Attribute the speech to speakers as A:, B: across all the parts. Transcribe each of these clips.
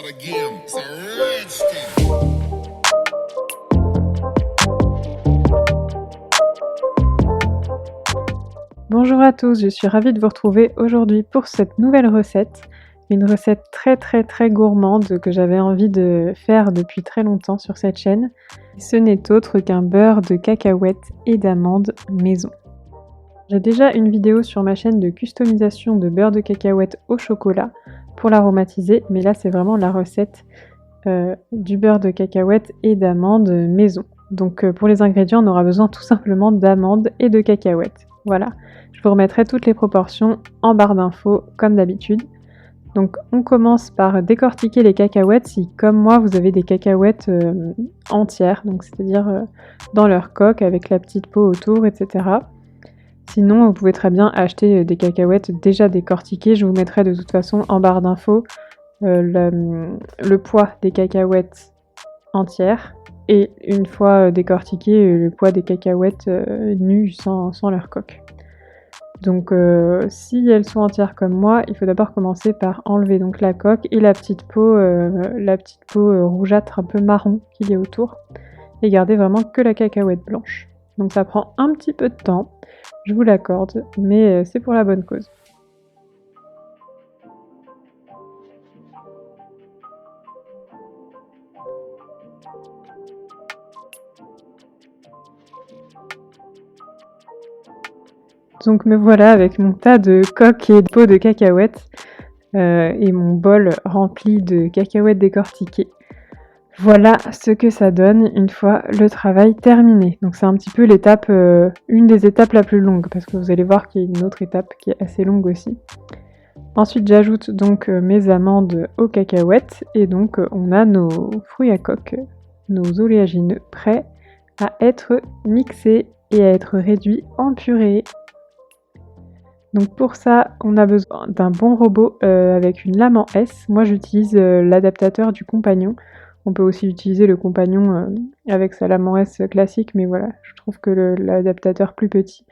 A: again. It's a rich thing.
B: Bonjour à tous, je suis ravie de vous retrouver aujourd'hui pour cette nouvelle recette. Une recette très gourmande que j'avais envie de faire depuis très longtemps sur cette chaîne. Ce n'est autre qu'un beurre de cacahuètes et d'amandes maison. J'ai déjà une vidéo sur ma chaîne de customisation de beurre de cacahuètes au chocolat pour l'aromatiser, mais là c'est vraiment la recette du beurre de cacahuètes et d'amandes maison. Donc pour les ingrédients, on aura besoin tout simplement d'amandes et de cacahuètes. Voilà, je vous remettrai toutes les proportions en barre d'infos comme d'habitude. Donc on commence par décortiquer les cacahuètes si comme moi vous avez des cacahuètes entières, donc c'est-à-dire dans leur coque avec la petite peau autour, etc. Sinon vous pouvez très bien acheter des cacahuètes déjà décortiquées, je vous mettrai de toute façon en barre d'infos le poids des cacahuètes entières et une fois décortiquées le poids des cacahuètes nues sans leur coque. Donc si elles sont entières comme moi, il faut d'abord commencer par enlever donc la coque et la petite peau rougeâtre un peu marron qu'il y a autour et garder vraiment que la cacahuète blanche. Donc ça prend un petit peu de temps, je vous l'accorde, mais c'est pour la bonne cause. Donc me voilà avec mon tas de coques et de peaux de cacahuètes et mon bol rempli de cacahuètes décortiquées. Voilà ce que ça donne une fois le travail terminé. Donc c'est un petit peu l'étape, une des étapes la plus longue, parce que vous allez voir qu'il y a une autre étape qui est assez longue aussi. Ensuite j'ajoute donc mes amandes aux cacahuètes et donc on a nos fruits à coque, nos oléagineux prêts à être mixés et à être réduits en purée. Donc pour ça, on a besoin d'un bon robot avec une lame en S. Moi j'utilise l'adaptateur du compagnon. On peut aussi utiliser le compagnon avec sa lame en S classique, mais voilà, je trouve que l'adaptateur plus petit,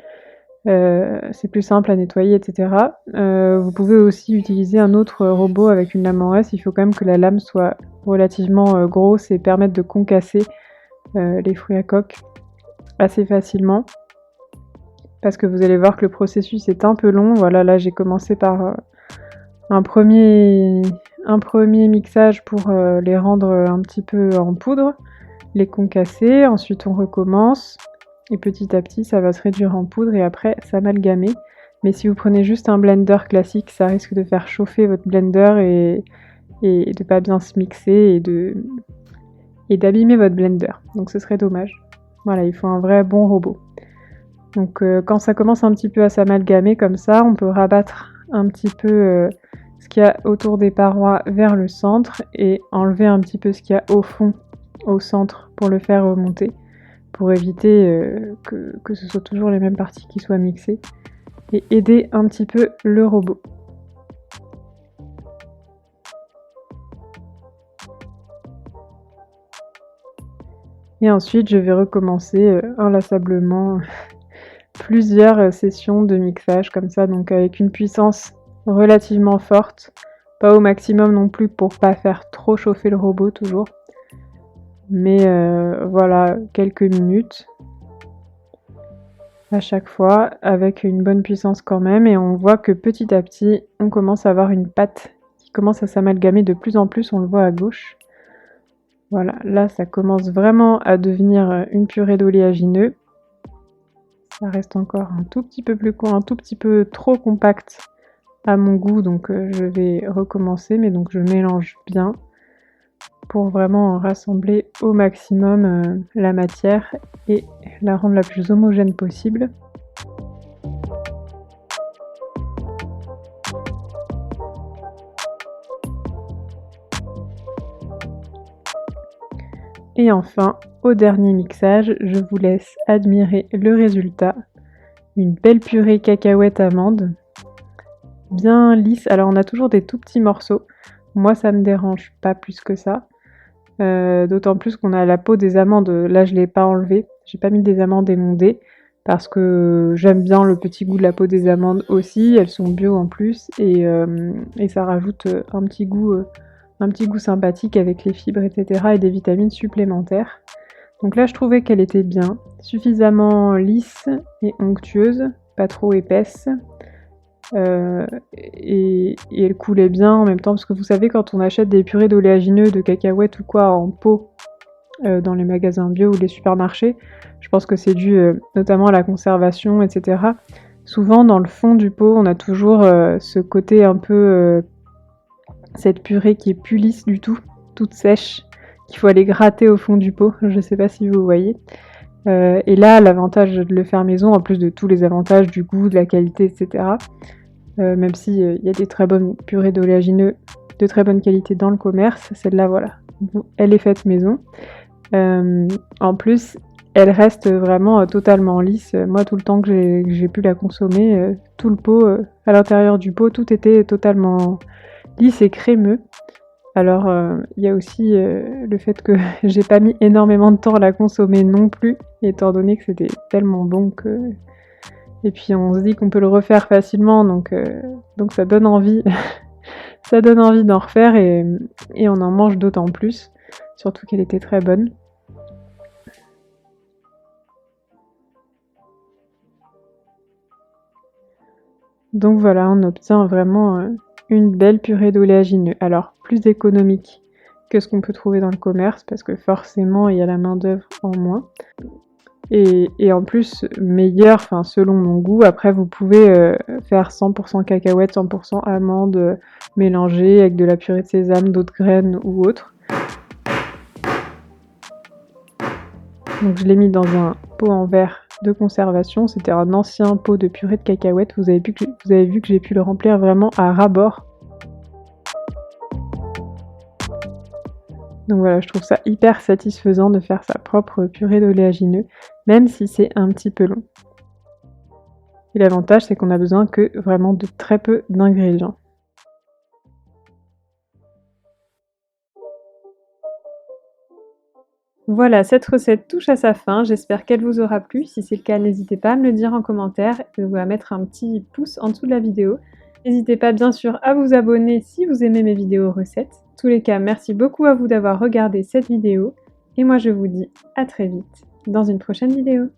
B: c'est plus simple à nettoyer, etc. Vous pouvez aussi utiliser un autre robot avec une lame en S. Il faut quand même que la lame soit relativement grosse et permette de concasser les fruits à coque assez facilement. Parce que vous allez voir que le processus est un peu long. Voilà, là j'ai commencé par un premier mixage pour les rendre un petit peu en poudre, les concasser, ensuite on recommence et petit à petit ça va se réduire en poudre et après s'amalgamer. Mais si vous prenez juste un blender classique, ça risque de faire chauffer votre blender et de pas bien se mixer et d'abîmer votre blender. Donc ce serait dommage. Voilà, il faut un vrai bon robot. Donc quand ça commence un petit peu à s'amalgamer comme ça, on peut rabattre un petit peu ce qu'il y a autour des parois vers le centre et enlever un petit peu ce qu'il y a au fond, au centre, pour le faire remonter, pour éviter que ce soit toujours les mêmes parties qui soient mixées et aider un petit peu le robot. Et ensuite je vais recommencer inlassablement plusieurs sessions de mixage comme ça, donc avec une puissance relativement forte, pas au maximum non plus pour pas faire trop chauffer le robot toujours, mais voilà, quelques minutes à chaque fois avec une bonne puissance quand même, et on voit que petit à petit on commence à avoir une pâte qui commence à s'amalgamer de plus en plus, on le voit à gauche. Voilà, là ça commence vraiment à devenir une purée d'oléagineux. Ça reste encore un tout petit peu un tout petit peu trop compact à mon goût, donc je vais recommencer, mais donc je mélange bien pour vraiment rassembler au maximum la matière et la rendre la plus homogène possible. Et enfin, au dernier mixage, je vous laisse admirer le résultat. Une belle purée cacahuète amande, bien lisse. Alors on a toujours des tout petits morceaux. Moi ça me dérange pas plus que ça. D'autant plus qu'on a la peau des amandes. Là je l'ai pas enlevée. J'ai pas mis des amandes émondées parce que j'aime bien le petit goût de la peau des amandes aussi. Elles sont bio en plus et ça rajoute un petit goût un petit goût sympathique avec les fibres, etc. et des vitamines supplémentaires. Donc là, je trouvais qu'elle était bien, suffisamment lisse et onctueuse, pas trop épaisse. Et elle coulait bien en même temps, parce que vous savez, quand on achète des purées d'oléagineux, de cacahuètes ou quoi en pot dans les magasins bio ou les supermarchés, je pense que c'est dû notamment à la conservation, etc. Souvent, dans le fond du pot, on a toujours ce côté un peu... cette purée qui est plus lisse du tout, toute sèche, qu'il faut aller gratter au fond du pot, je sais pas si vous voyez. Et là, l'avantage de le faire maison, en plus de tous les avantages du goût, de la qualité, etc., même s'il y a des très bonnes purées d'oléagineux de très bonne qualité dans le commerce, celle-là, voilà, elle est faite maison. En plus, elle reste vraiment totalement lisse. Moi, tout le temps que j'ai pu la consommer, tout le pot, à l'intérieur du pot, tout était totalement lisse et crémeux. Alors, il y a aussi le fait que j'ai pas mis énormément de temps à la consommer non plus, étant donné que c'était tellement bon que... Et puis on se dit qu'on peut le refaire facilement, donc ça donne envie. Ça donne envie d'en refaire et on en mange d'autant plus. Surtout qu'elle était très bonne. Donc voilà, on obtient vraiment une belle purée d'oléagineux. Alors, plus économique que ce qu'on peut trouver dans le commerce, parce que forcément, il y a la main-d'œuvre en moins. Et en plus, meilleur, enfin selon mon goût. Après, vous pouvez faire 100% cacahuètes, 100% amandes mélangées avec de la purée de sésame, d'autres graines ou autres. Donc je l'ai mis dans un pot en verre de conservation. C'était un ancien pot de purée de cacahuètes. Vous avez vu que j'ai pu le remplir vraiment à ras-bord. Donc voilà, je trouve ça hyper satisfaisant de faire sa propre purée d'oléagineux, même si c'est un petit peu long. Et l'avantage, c'est qu'on a besoin que vraiment de très peu d'ingrédients. Voilà, cette recette touche à sa fin, j'espère qu'elle vous aura plu. Si c'est le cas, n'hésitez pas à me le dire en commentaire ou à mettre un petit pouce en dessous de la vidéo. N'hésitez pas bien sûr à vous abonner si vous aimez mes vidéos recettes. En tous les cas, merci beaucoup à vous d'avoir regardé cette vidéo et moi je vous dis à très vite dans une prochaine vidéo.